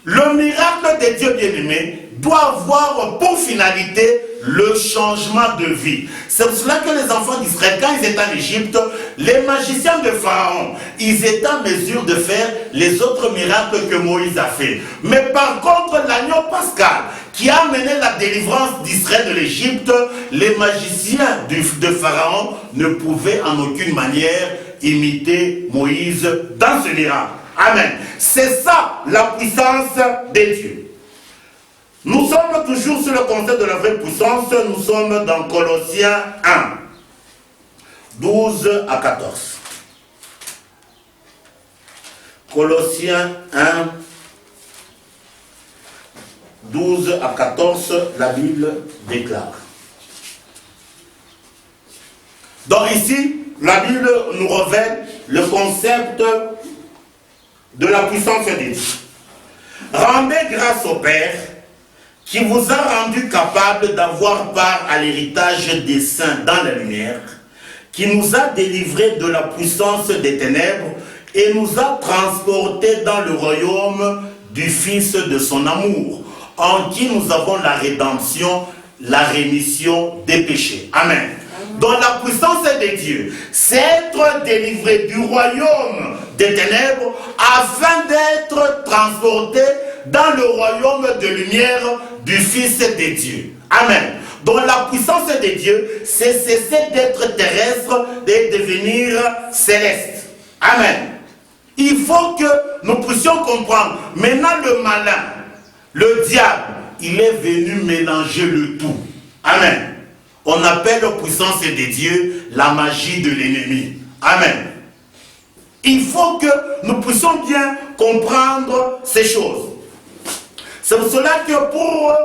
Le miracle de Dieu bien-aimé doit avoir pour finalité le changement de vie. C'est pour cela que les enfants d'Israël, quand ils étaient en Égypte, les magiciens de Pharaon, ils étaient en mesure de faire les autres miracles que Moïse a fait. Mais par contre, l'agneau pascal, qui a amené la délivrance d'Israël de l'Égypte, les magiciens de Pharaon ne pouvaient en aucune manière imiter Moïse dans ce miracle. Amen. C'est ça la puissance de Dieu. Nous sommes toujours sur le concept de la vraie puissance. Nous sommes dans Colossiens 1, 12 à 14. Colossiens 1, 12 à 14, la Bible déclare. Donc ici, la Bible nous révèle le concept de la puissance de Dieu. Rendez grâce au Père qui vous a rendu capable d'avoir part à l'héritage des saints dans la lumière, qui nous a délivrés de la puissance des ténèbres et nous a transportés dans le royaume du Fils de son amour, en qui nous avons la rédemption, la rémission des péchés. Amen. Donc la puissance de Dieu, c'est être délivré du royaume des ténèbres afin d'être transporté dans le royaume de lumière du Fils de Dieu. Amen. Donc la puissance de Dieu, c'est cesser d'être terrestre et devenir céleste. Amen. Il faut que nous puissions comprendre. Maintenant le malin, le diable, il est venu mélanger le tout. Amen. On appelle la puissance de Dieu la magie de l'ennemi. Amen. Il faut que nous puissions bien comprendre ces choses. C'est pour cela que pour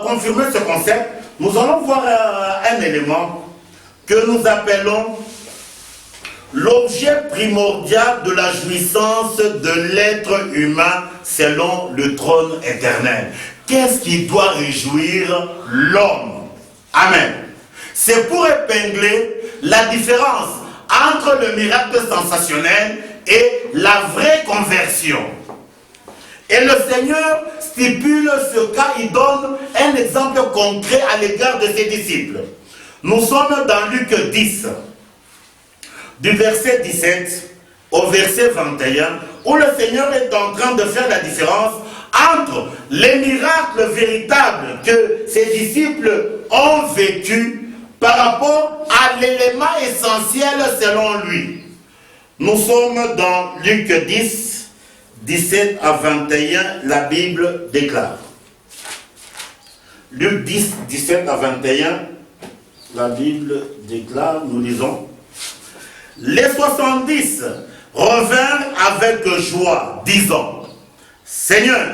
confirmer ce concept, nous allons voir un élément que nous appelons l'objet primordial de la jouissance de l'être humain selon le trône éternel. Qu'est-ce qui doit réjouir l'homme? Amen. C'est pour épingler la différence entre le miracle sensationnel et la vraie conversion. Et le Seigneur stipule ce cas, il donne un exemple concret à l'égard de ses disciples. Nous sommes dans Luc 10, du verset 17 au verset 21, où le Seigneur est en train de faire la différence entre les miracles véritables que ses disciples ont vécus par rapport à l'élément essentiel selon lui. Nous sommes dans Luc 10, 17 à 21, la Bible déclare. Luc 10, 17 à 21, la Bible déclare, nous lisons. Les 70 revinrent avec joie, disant, Seigneur,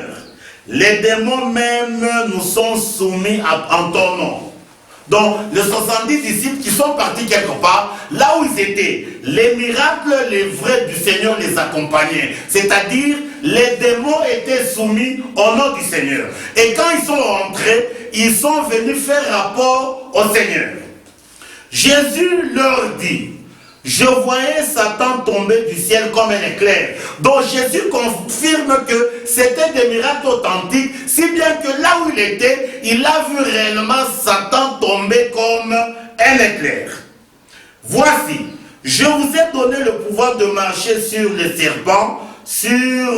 les démons même nous sont soumis en ton nom. Donc, les 70 disciples qui sont partis quelque part, là où ils étaient, les miracles, les vrais du Seigneur les accompagnaient. C'est-à-dire, les démons étaient soumis au nom du Seigneur. Et quand ils sont rentrés, ils sont venus faire rapport au Seigneur. Jésus leur dit, je voyais Satan tomber du ciel comme un éclair. Donc Jésus confirme que c'était des miracles authentiques, si bien que là où il était, il a vu réellement Satan tomber comme un éclair. Voici, je vous ai donné le pouvoir de marcher sur les serpents, sur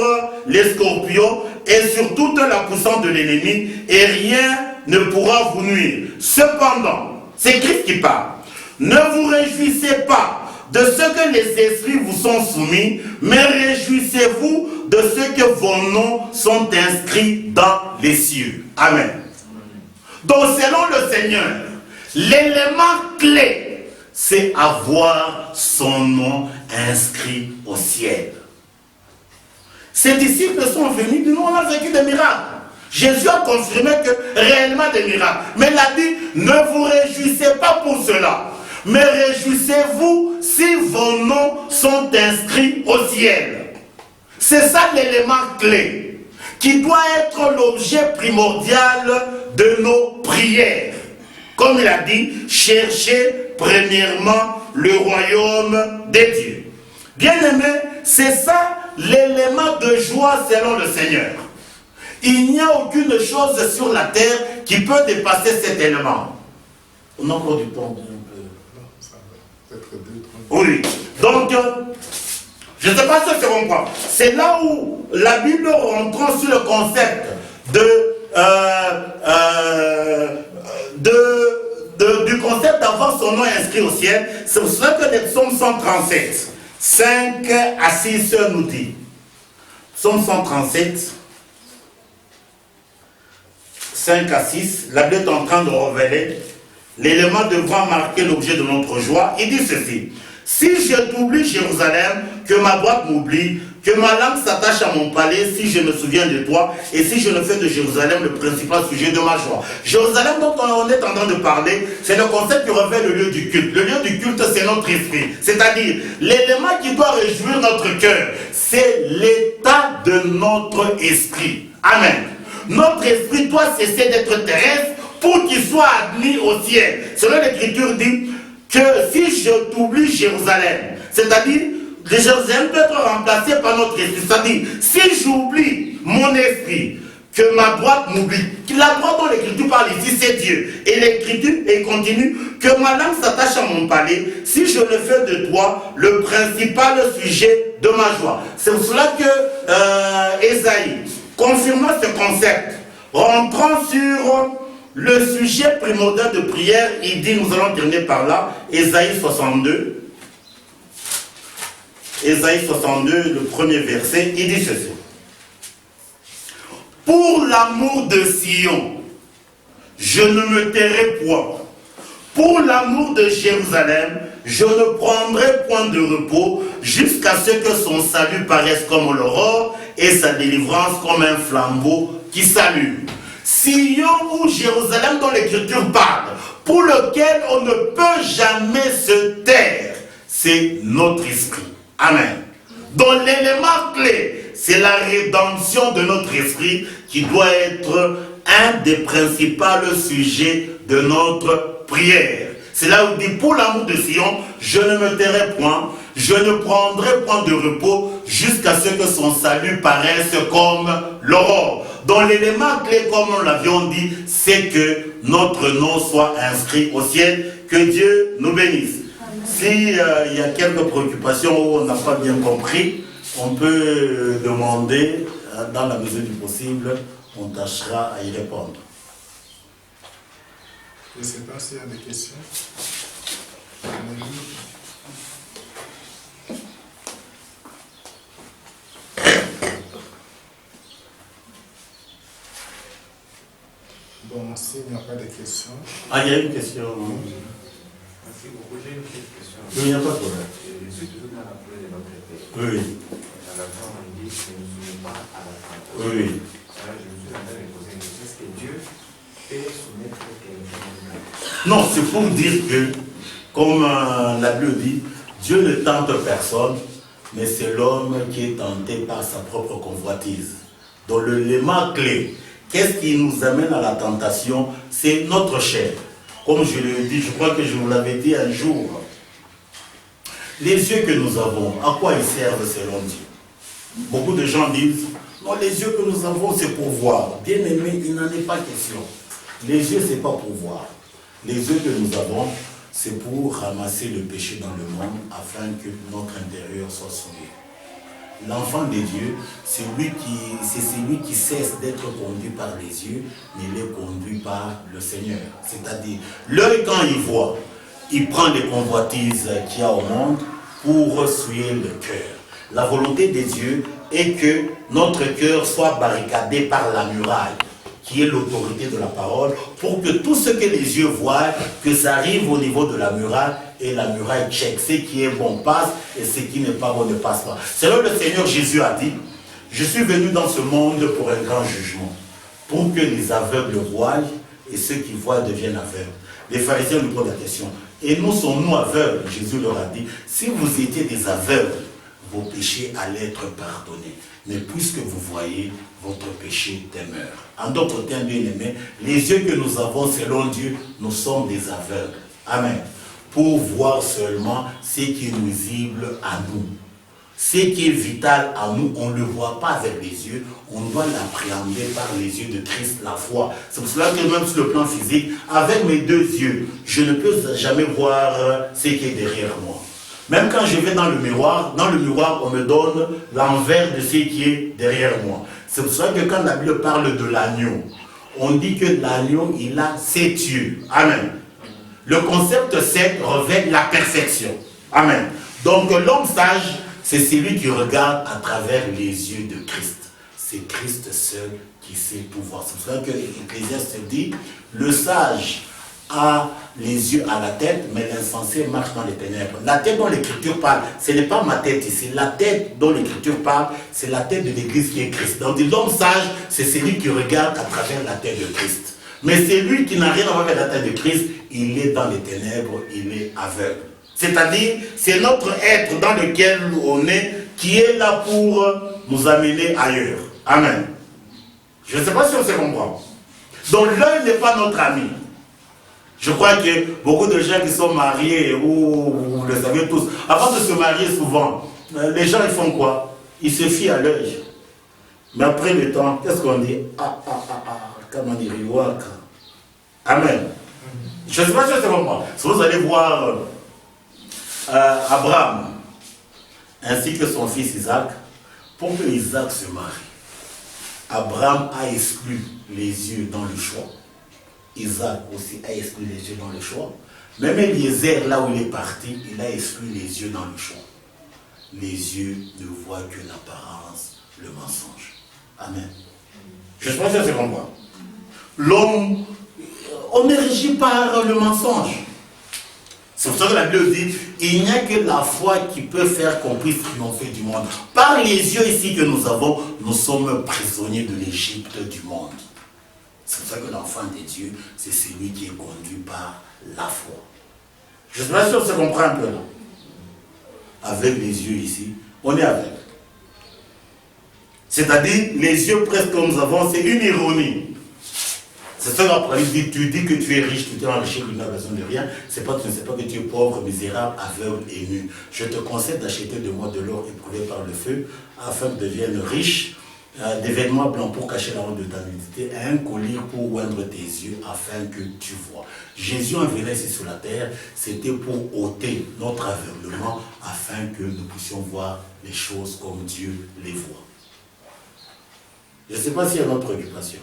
les scorpions et sur toute la puissance de l'ennemi, et rien ne pourra vous nuire. Cependant, c'est Christ qui parle. Ne vous réjouissez pas de ce que les esprits vous sont soumis, mais réjouissez-vous de ce que vos noms sont inscrits dans les cieux. Amen. Donc selon le Seigneur, l'élément clé, c'est avoir son nom inscrit au ciel. Ces disciples sont venus, nous on a vécu des miracles. Jésus a confirmé que réellement des miracles. Mais il a dit, ne vous réjouissez pas pour cela, mais réjouissez-vous si vos noms sont inscrits au ciel. C'est ça l'élément clé, qui doit être l'objet primordial de nos prières. Comme il a dit, cherchez premièrement le royaume des dieux. Bien-aimés, c'est ça l'élément de joie selon le Seigneur. Il n'y a aucune chose sur la terre qui peut dépasser cet élément. On a encore du temps. Oui, donc, je ne sais pas si c'est bon quoi. C'est là où la Bible rentre sur le concept du concept d'avoir son nom inscrit au ciel. C'est pour cela que les psaumes 137, 5 à 6 nous dit. Psaume 137, 5 à 6, la Bible est en train de révéler l'élément devant marquer l'objet de notre joie. Il dit ceci. Si je t'oublie Jérusalem, que ma boîte m'oublie, que ma langue s'attache à mon palais, si je me souviens de toi, et si je ne fais de Jérusalem le principal sujet de ma joie. Jérusalem dont on est en train de parler, c'est le concept qui révèle le lieu du culte. Le lieu du culte, c'est notre esprit. C'est-à-dire, l'élément qui doit réjouir notre cœur, c'est l'état de notre esprit. Amen. Notre esprit doit cesser d'être terrestre pour qu'il soit admis au ciel. Selon l'Écriture dit que si je t'oublie Jérusalem, c'est-à-dire que Jérusalem peut être remplacé par notre esprit. C'est-à-dire, si j'oublie mon esprit, que ma droite m'oublie. La droite dont l'Écriture parle ici, c'est Dieu. Et l'Écriture, et continue, que ma langue s'attache à mon palais, si je ne fais de toi le principal sujet de ma joie. C'est pour cela que Ésaïe, confirmant ce concept, rentrant sur le sujet primordial de prière, il dit, nous allons terminer par là, Ésaïe 62. Ésaïe 62, le premier verset, il dit ceci. Pour l'amour de Sion, je ne me tairai point. Pour l'amour de Jérusalem, je ne prendrai point de repos jusqu'à ce que son salut paraisse comme l'aurore et sa délivrance comme un flambeau qui s'allume. Sion ou Jérusalem dont l'Écriture parle, pour lequel on ne peut jamais se taire, c'est notre esprit. Amen. Donc l'élément clé, c'est la rédemption de notre esprit qui doit être un des principaux sujets de notre prière. C'est là où il dit, pour l'amour de Sion, je ne me tairai point, je ne prendrai point de repos jusqu'à ce que son salut paraisse comme l'aurore. Donc l'élément clé, comme nous l'avions dit, c'est que notre nom soit inscrit au ciel. Que Dieu nous bénisse. S'il y a quelques préoccupations où on n'a pas bien compris, on peut demander dans la mesure du possible, on tâchera à y répondre. Je ne sais pas s'il y a des questions. Bon, s'il n'y a pas de questions. Ah, il y a une question. Merci beaucoup. J'ai une petite question. Oui, il n'y a pas de problème. Je suis toujours dans la coulée de notre texte. Oui. À la fin, on dit que nous ne sommes pas à la tentation. Oui. Alors, je me suis en train de poser une question. Est-ce que Dieu peut soumettre quelqu'un? Non, c'est pour dire que, comme la Bible dit, Dieu ne tente personne, mais c'est l'homme qui est tenté par sa propre convoitise. Donc l'élément clé, qu'est-ce qui nous amène à la tentation? C'est notre chair. Comme je le dis, je crois que je vous l'avais dit un jour, les yeux que nous avons, à quoi ils servent selon Dieu? Beaucoup de gens disent, non, les yeux que nous avons, c'est pour voir. Bien aimé, il n'en est pas question. Les yeux, ce n'est pas pour voir. Les yeux que nous avons, c'est pour ramasser le péché dans le monde afin que notre intérieur soit souillé. L'enfant de Dieu, c'est celui qui cesse d'être conduit par les yeux, mais il est conduit par le Seigneur. C'est-à-dire, l'œil quand il voit, il prend les convoitises qu'il y a au monde pour souiller le cœur. La volonté de Dieu est que notre cœur soit barricadé par la muraille, qui est l'autorité de la parole, pour que tout ce que les yeux voient, que ça arrive au niveau de la muraille, et la muraille check. Ce qui est bon passe, et ce qui n'est pas bon ne passe pas. C'est là que le Seigneur Jésus a dit, je suis venu dans ce monde pour un grand jugement, pour que les aveugles voient, et ceux qui voient deviennent aveugles. Les pharisiens nous posent la question, et nous sommes-nous aveugles? Jésus leur a dit, si vous étiez des aveugles, vos péchés allaient être pardonnés. Mais puisque vous voyez, votre péché demeure. En d'autres termes, bien aimés, les yeux que nous avons selon Dieu, nous sommes des aveugles. Amen. Pour voir seulement ce qui est nuisible à nous. Ce qui est vital à nous, on ne le voit pas avec les yeux, on doit l'appréhender par les yeux de Christ, la foi. C'est pour cela que même sur le plan physique, avec mes deux yeux, je ne peux jamais voir ce qui est derrière moi. Même quand je vais dans le miroir, on me donne l'envers de ce qui est derrière moi. C'est pour ça que quand la Bible parle de l'agneau, on dit que l'agneau, il a 7 yeux. Amen. Le concept 7 revêt la perfection. Amen. Donc l'homme sage, c'est celui qui regarde à travers les yeux de Christ. C'est Christ seul qui sait tout voir. C'est pour ça que l'Ecclésiaste dit, le sage a les yeux à la tête, mais l'insensé marche dans les ténèbres. La tête dont l'Écriture parle, ce n'est pas ma tête ici. La tête dont l'Écriture parle, c'est la tête de l'Église qui est Christ. Donc l'homme sage, c'est celui qui regarde à travers la tête de Christ. Mais celui qui n'a rien à voir avec la tête de Christ, il est dans les ténèbres, il est aveugle. C'est-à-dire, c'est notre être dans lequel on est, qui est là pour nous amener ailleurs. Amen. Je ne sais pas si on se comprend. Donc l'œil n'est pas notre ami. Je crois que beaucoup de gens qui sont mariés, ou vous le savez tous, avant de se marier souvent, les gens ils font quoi? Ils se fient à l'œil. Mais après le temps, qu'est-ce qu'on dit? Comment dire? Amen. Je ne sais pas si c'est vraiment. Si vous allez voir Abraham, ainsi que son fils Isaac, pour que Isaac se marie, Abraham a exclu les yeux dans le choix. Isaac aussi a exclu les yeux dans le choix. Même Eliezer, là où il est parti, il a exclu les yeux dans le choix. Les yeux ne voient que l'apparence, le mensonge. Amen. Je pense que c'est comme moi. L'homme, on est régi par le mensonge. C'est pour ça que la Bible dit, il n'y a que la foi qui peut faire qu'on puisse triompher du monde. Par les yeux ici que nous avons, nous sommes prisonniers de l'Égypte du monde. C'est pour ça que l'enfant de Dieu, c'est celui qui est conduit par la foi. Je ne suis pas sûr que ça comprend un peu là. Avec les yeux ici, on est avec. C'est-à-dire, les yeux presque que nous avons, c'est une ironie. C'est ça qu'après il dit, tu dis que tu es riche, tu t'es enrichi, tu n'as besoin de rien. C'est pas que tu ne sais pas que tu es pauvre, misérable, aveugle et nu. Je te conseille d'acheter de moi de l'or éprouvé par le feu, afin que tu deviennes riche, des vêtements blancs pour cacher la honte de ta nudité, et un collier pour oindre tes yeux, afin que tu vois. Jésus en venait ici sur la terre, c'était pour ôter notre aveuglement, afin que nous puissions voir les choses comme Dieu les voit. Je ne sais pas s'il y a une autre préoccupation.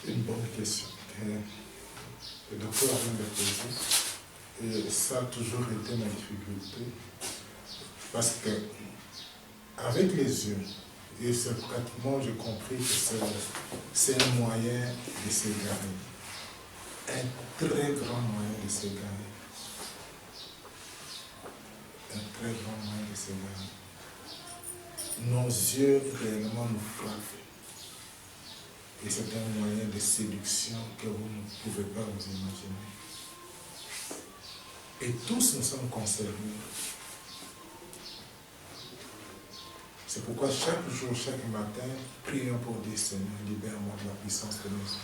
Une bonne question que le docteur vient de poser. Et ça a toujours été ma difficulté. Parce que, avec les yeux, et c'est pratiquement, j'ai compris que c'est un moyen de s'égarer. Un très grand moyen de s'égarer. Un très grand moyen de s'égarer. Nos yeux réellement nous frappent. Et c'est un moyen de séduction que vous ne pouvez pas vous imaginer. Et tous nous sommes concernés. C'est pourquoi chaque jour, chaque matin, prions pour dire Seigneur, libère-moi de la puissance de mes yeux,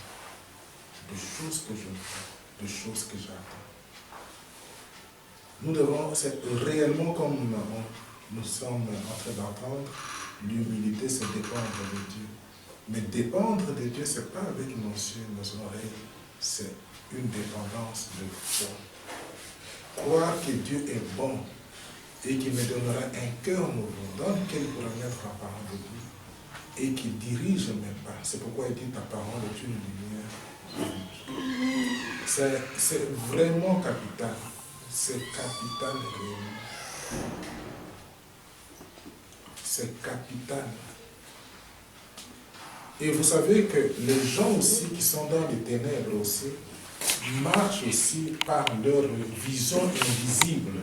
de choses que je vois, de choses que j'attends. Nous devons, c'est réellement comme nous sommes en train d'entendre, l'humilité, c'est dépendre de Dieu. Mais dépendre de Dieu, ce n'est pas avec nos yeux, nos oreilles, c'est une dépendance de foi. Croire que Dieu est bon et qu'il me donnera un cœur nouveau dans lequel il pourra mettre la parole de Dieu et qui dirige mes pas. C'est pourquoi il dit ta parole est une lumière. C'est vraiment capital. C'est capital réellement. C'est capital. Et vous savez que les gens aussi qui sont dans les ténèbres aussi marchent aussi par leur vision invisible.